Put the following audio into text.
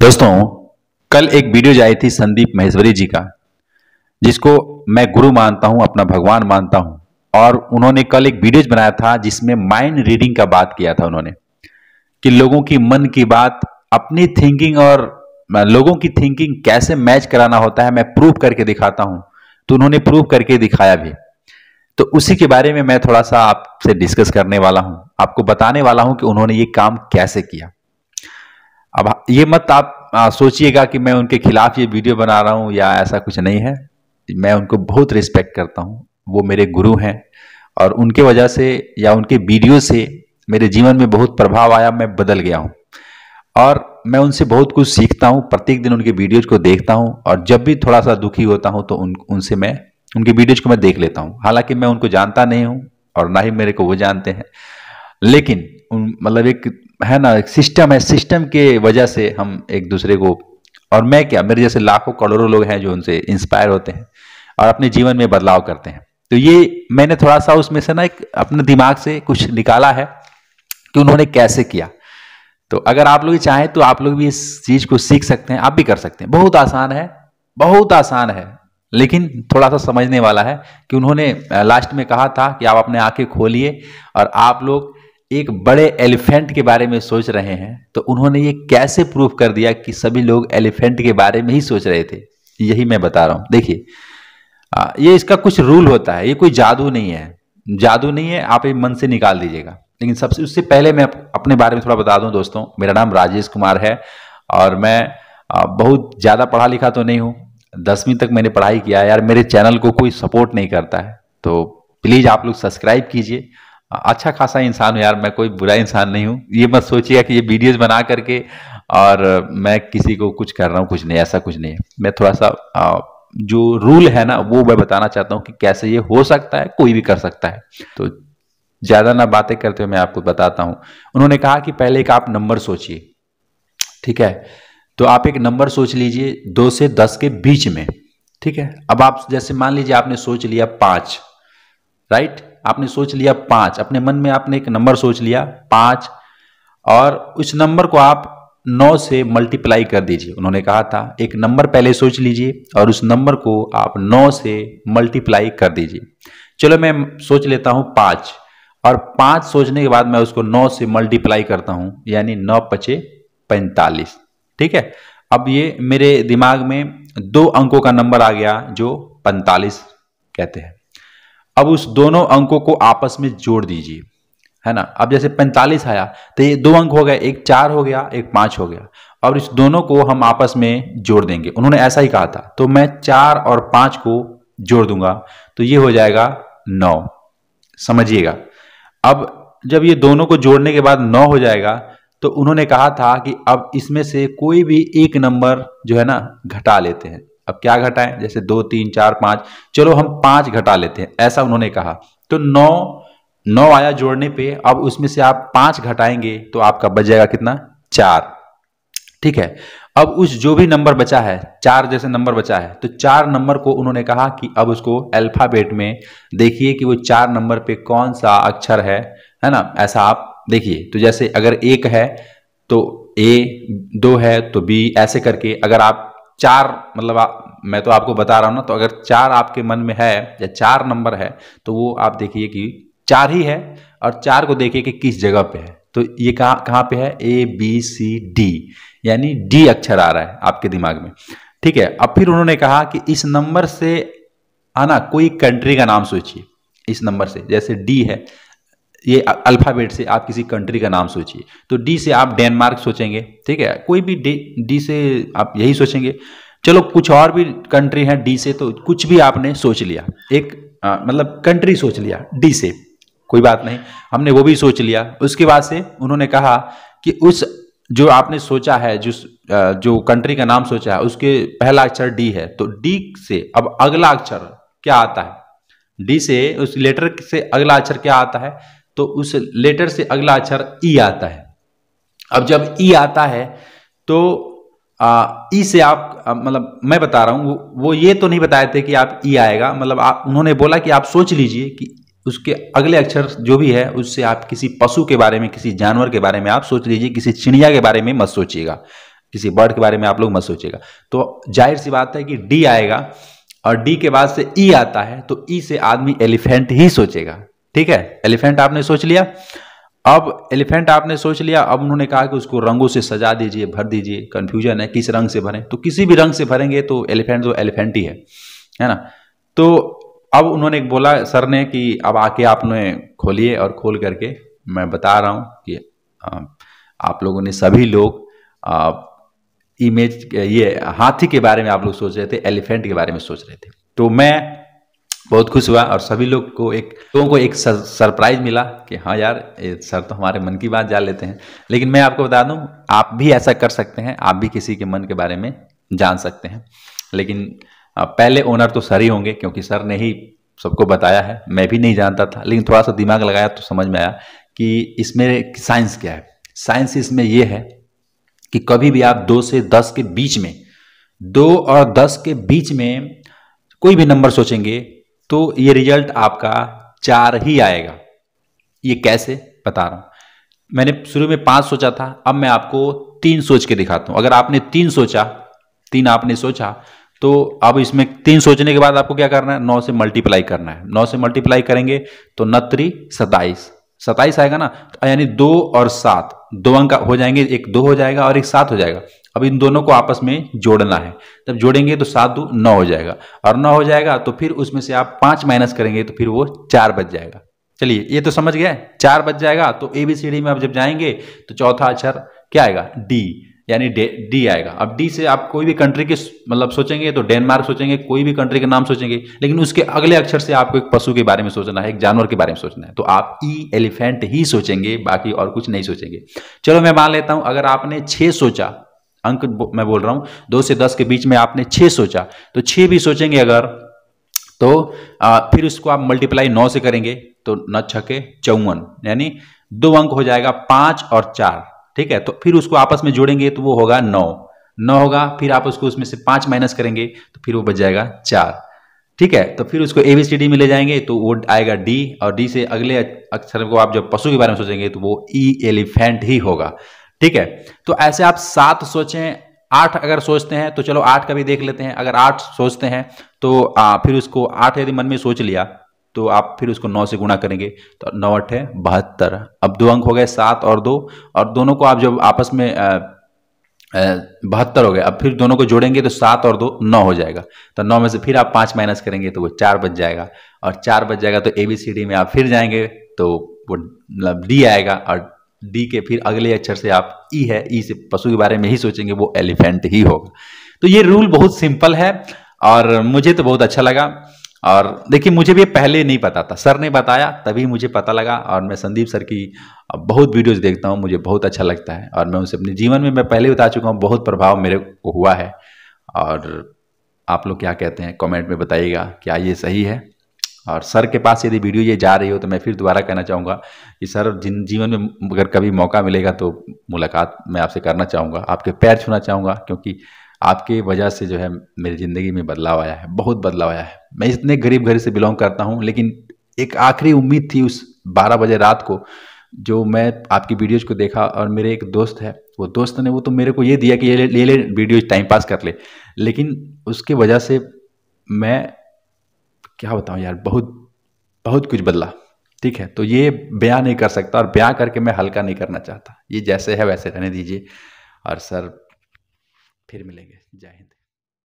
दोस्तों, कल एक वीडियो आई थी संदीप माहेश्वरी जी का, जिसको मैं गुरु मानता हूं, अपना भगवान मानता हूं। और उन्होंने कल एक वीडियो बनाया था जिसमें माइंड रीडिंग का बात किया था उन्होंने, कि लोगों की मन की बात अपनी थिंकिंग और लोगों की थिंकिंग कैसे मैच कराना होता है, मैं प्रूव करके दिखाता हूं। तो उन्होंने प्रूव करके दिखाया भी। तो उसी के बारे में मैं थोड़ा सा आपसे डिस्कस करने वाला हूं, आपको बताने वाला हूं कि उन्होंने ये काम कैसे किया। अब ये मत आप सोचिएगा कि मैं उनके खिलाफ ये वीडियो बना रहा हूं या ऐसा कुछ नहीं है। मैं उनको बहुत रिस्पेक्ट करता हूं, वो मेरे गुरु हैं और उनके वजह से या उनके वीडियो से मेरे जीवन में बहुत प्रभाव आया, मैं बदल गया हूं और मैं उनसे बहुत कुछ सीखता हूं। प्रत्येक दिन उनके वीडियोज को देखता हूं और जब भी थोड़ा सा दुखी होता हूं तो उनसे मैं उनके वीडियोज को मैं देख लेता हूं। हालांकि मैं उनको जानता नहीं हूं और ना ही मेरे को वो जानते हैं, लेकिन मतलब एक है ना, एक सिस्टम है, सिस्टम के वजह से हम एक दूसरे को, और मैं क्या, मेरे जैसे लाखों करोड़ों लोग हैं जो उनसे इंस्पायर होते हैं और अपने जीवन में बदलाव करते हैं। तो ये मैंने थोड़ा सा उसमें से ना एक अपने दिमाग से कुछ निकाला है कि उन्होंने कैसे किया। तो अगर आप लोग चाहें तो आप लोग भी इस चीज को सीख सकते हैं, आप भी कर सकते हैं। बहुत आसान है, बहुत आसान है, लेकिन थोड़ा सा समझने वाला है। कि उन्होंने लास्ट में कहा था कि आप अपने आंखें खोलिए और आप लोग एक बड़े एलिफेंट के बारे में सोच रहे हैं। तो उन्होंने ये कैसे प्रूव कर दिया कि सभी लोग एलिफेंट के बारे में ही सोच रहे थे, यही मैं बता रहा हूं। देखिए, ये इसका कुछ रूल होता है, ये कोई जादू नहीं है, जादू नहीं है, आप ये मन से निकाल दीजिएगा। लेकिन सबसे उससे पहले मैं अपने बारे में थोड़ा बता दूं दोस्तों। मेरा नाम राजेश कुमार है और मैं बहुत ज़्यादा पढ़ा लिखा तो नहीं हूँ, 10वीं तक मैंने पढ़ाई किया है। यार मेरे चैनल को कोई सपोर्ट नहीं करता है, तो प्लीज़ आप लोग सब्सक्राइब कीजिए। अच्छा खासा इंसान हूँ यार, मैं कोई बुरा इंसान नहीं हूँ। ये मत सोचिएगा कि ये वीडियोस बना करके और मैं किसी को कुछ कर रहा हूँ, कुछ नहीं, ऐसा कुछ नहीं है। मैं थोड़ा सा जो रूल है ना वो मैं बताना चाहता हूँ कि कैसे ये हो सकता है, कोई भी कर सकता है। तो ज़्यादा ना बातें करते हुए मैं आपको बताता हूँ। उन्होंने कहा कि पहले एक आप नंबर सोचिए, ठीक है। तो आप एक नंबर सोच लीजिए 2 से 10 के बीच में, ठीक है। अब आप जैसे मान लीजिए आपने सोच लिया 5, राइट, आपने सोच लिया 5, अपने मन में आपने एक नंबर सोच लिया 5 और उस नंबर को आप 9 से मल्टीप्लाई कर दीजिए। उन्होंने कहा था एक नंबर पहले सोच लीजिए और उस नंबर को आप 9 से मल्टीप्लाई कर दीजिए। चलो मैं सोच लेता हूं 5 और 5 सोचने के बाद मैं उसको 9 से मल्टीप्लाई करता हूं, यानी 9 पचे 45, ठीक है। अब ये मेरे दिमाग में 2 अंकों का नंबर आ गया जो 45 कहते हैं। अब उस दोनों अंकों को आपस में जोड़ दीजिए, है ना। अब जैसे 45 आया तो ये 2 अंक हो गए, एक 4 हो गया, एक 5 हो गया, और इस दोनों को हम आपस में जोड़ देंगे। उन्होंने ऐसा ही कहा था, तो मैं 4 और 5 को जोड़ दूंगा तो ये हो जाएगा 9, समझिएगा। अब जब ये दोनों को जोड़ने के बाद 9 हो जाएगा तो उन्होंने कहा था कि अब इसमें से कोई भी एक नंबर जो है ना घटा लेते हैं। अब क्या घटाएं, जैसे 2 3 4 5, चलो हम 5 घटा लेते हैं, ऐसा उन्होंने कहा। तो 9 आया जोड़ने पे, अब उसमें से आप 5 घटाएंगे तो आपका बच जाएगा कितना, 4, ठीक है। अब उस जो भी नंबर बचा है, 4 जैसे नंबर बचा है, तो 4 नंबर को उन्होंने कहा कि अब उसको अल्फाबेट में देखिए कि वो 4 नंबर पे कौन सा अक्षर है ना, ऐसा आप देखिए। तो जैसे अगर 1 है तो ए, 2 है तो बी, ऐसे करके अगर आप 4, मतलब मैं तो आपको बता रहा हूं ना, तो अगर 4 आपके मन में है या 4 नंबर है तो वो आप देखिए कि 4 ही है, और 4 को देखिए कि किस जगह पे है। तो ये कहाँ पे है, ए बी सी डी, यानी डी अक्षर आ रहा है आपके दिमाग में, ठीक है। अब फिर उन्होंने कहा कि इस नंबर से आना कोई कंट्री का नाम सोचिए। इस नंबर से, जैसे डी है, ये अल्फाबेट से आप किसी कंट्री का नाम सोचिए। तो डी से आप डेनमार्क सोचेंगे, ठीक है, कोई भी डी से आप यही सोचेंगे। चलो कुछ और भी कंट्री है डी से, तो कुछ भी आपने सोच लिया, एक मतलब कंट्री सोच लिया डी से, कोई बात नहीं, हमने वो भी सोच लिया। उसके बाद से उन्होंने कहा कि उस जो आपने सोचा है, जो कंट्री का नाम सोचा है, उसके पहला अक्षर डी है, तो डी से अब अगला अक्षर क्या आता है, डी से उस लेटर से अगला अक्षर क्या आता है, तो उस लेटर से अगला अक्षर ई आता है। अब जब ई आता है तो ई से आप मतलब मैं बता रहा हूं, वो ये तो नहीं बताए थे कि आप ई आएगा, मतलब उन्होंने बोला कि आप सोच लीजिए कि उसके अगले अक्षर जो भी है उससे आप किसी पशु के बारे में, किसी जानवर के बारे में आप सोच लीजिए, किसी चिड़िया के बारे में मत सोचिएगा। किसी बर्ड के बारे में आप लोग मत सोचिएगा। तो जाहिर सी बात है कि डी आएगा और डी के बाद से ई आता है, तो ई से आदमी एलिफेंट ही सोचेगा। ठीक है, एलिफेंट आपने सोच लिया। अब एलिफेंट आपने सोच लिया, अब उन्होंने कहा कि उसको रंगों से सजा दीजिए, भर दीजिए। कंफ्यूजन है किस रंग से भरें, तो किसी भी रंग से भरेंगे तो एलिफेंट ही है ना। तो अब उन्होंने बोला सर ने कि अब आके आपने खोलिए, और खोल करके मैं बता रहा हूँ कि आप लोगों ने सभी लोग इमेज ये हाथी के बारे में आप लोग सोच रहे थे, एलिफेंट के बारे में सोच रहे थे। तो मैं बहुत खुश हुआ और सभी लोगों को एक सरप्राइज मिला कि हाँ यार सर तो हमारे मन की बात जान लेते हैं। लेकिन मैं आपको बता दूं, आप भी ऐसा कर सकते हैं, आप भी किसी के मन के बारे में जान सकते हैं। लेकिन पहले ओनर तो सर ही होंगे, क्योंकि सर ने ही सबको बताया है। मैं भी नहीं जानता था, लेकिन थोड़ा सा दिमाग लगाया तो समझ में आया कि इसमें साइंस क्या है। साइंस इसमें यह है कि कभी भी आप 2 से 10 के बीच में, 2 और 10 के बीच में कोई भी नंबर सोचेंगे तो ये रिजल्ट आपका 4 ही आएगा। ये कैसे बता रहा हूं। मैंने शुरू में 5 सोचा था, अब मैं आपको 3 सोच के दिखाता हूं। अगर आपने 3 आपने सोचा, तो अब इसमें 3 सोचने के बाद आपको क्या करना है, 9 से मल्टीप्लाई करना है। 9 से मल्टीप्लाई करेंगे तो 9 3 27 आएगा ना, यानी 2 और 7 2 अंक हो जाएंगे, एक 2 हो जाएगा और एक 7 हो जाएगा। अब इन दोनों को आपस में जोड़ना है, जब जोड़ेंगे तो 7 2 9 हो जाएगा, और 9 हो जाएगा तो फिर उसमें से आप 5 माइनस करेंगे तो फिर वो 4 बच जाएगा। चलिए ये तो समझ गए, 4 बच जाएगा। तो ABCD में अब जब जाएंगे तो चौथा अक्षर क्या आएगा, डी, यानी डी आएगा। अब डी से आप कोई भी कंट्री के मतलब सोचेंगे तो डेनमार्क सोचेंगे, कोई भी कंट्री के नाम सोचेंगे, लेकिन उसके अगले अक्षर से आपको एक पशु के बारे में सोचना है, एक जानवर के बारे में सोचना है। तो आप एलिफेंट ही सोचेंगे, बाकी और कुछ नहीं सोचेंगे। चलो मैं मान लेता हूं, अगर आपने 6 सोचा, अंक मैं बोल रहा हूं 2 से 10 के बीच में आपने 6 सोचा, तो 6 भी सोचेंगे अगर, तो फिर उसको आप मल्टीप्लाई 9 से करेंगे तो 9 छके 54, यानी 2 अंक हो जाएगा 5 और 4। ठीक है, तो फिर उसको आपस में जोड़ेंगे तो वो होगा 9 होगा, फिर आप उसको उसमें से 5 माइनस करेंगे तो फिर वो बच जाएगा 4। ठीक है, तो फिर उसको ABCD में ले जाएंगे तो वो आएगा डी, और डी से अगले अक्षर को आप जब पशु के बारे में सोचेंगे तो वो एलिफेंट ही होगा। ठीक है, तो ऐसे आप 7 सोचें, 8 अगर सोचते हैं तो चलो 8 का भी देख लेते हैं। अगर 8 सोचते हैं तो फिर उसको 8 यदि मन में सोच लिया तो आप फिर उसको 9 से गुणा करेंगे तो 9 8 72। अब 2 अंक हो गए 7 और 2, और दोनों को आप जब आपस में 72 हो गए। अब फिर दोनों को जोड़ेंगे तो 7 और 2 9 हो जाएगा, तो 9 में से फिर आप 5 माइनस करेंगे तो वो 4 बच जाएगा, और 4 बच जाएगा तो ABCD में आप फिर जाएंगे तो वो मतलब डी आएगा, और डी के फिर अगले अक्षर से आप ई है, ई से पशु के बारे में ही सोचेंगे, वो एलिफेंट ही होगा। तो ये रूल बहुत सिंपल है और मुझे तो बहुत अच्छा लगा। और देखिए मुझे भी पहले नहीं पता था, सर ने बताया तभी मुझे पता लगा। और मैं संदीप सर की बहुत वीडियोस देखता हूँ, मुझे बहुत अच्छा लगता है, और मैं उनसे अपने जीवन में मैं पहले बता चुका हूँ, बहुत प्रभाव मेरे को हुआ है। और आप लोग क्या कहते हैं कमेंट में बताइएगा, क्या ये सही है। और सर के पास यदि वीडियो ये जा रही हो तो मैं फिर दोबारा कहना चाहूँगा कि सर जिन जीवन में अगर कभी मौका मिलेगा तो मुलाकात मैं आपसे करना चाहूँगा, आपके पैर छूना चाहूँगा, क्योंकि आपके वजह से जो है मेरी ज़िंदगी में बदलाव आया है, बहुत बदलाव आया है। मैं इतने गरीब घर से बिलोंग करता हूँ, लेकिन एक आखिरी उम्मीद थी उस 12 बजे रात को, जो मैं आपकी वीडियोज़ को देखा। और मेरे एक दोस्त है, वो दोस्त ने वो तो मेरे को ये दिया कि ये ले वीडियोज़ टाइम पास कर ले, लेकिन उसके वजह से मैं क्या बताऊँ यार, बहुत बहुत कुछ बदला। ठीक है, तो ये बयां नहीं कर सकता, और बयां करके मैं हल्का नहीं करना चाहता। ये जैसे है वैसे रहने दीजिए। और सर फिर मिलेंगे। जय हिंद।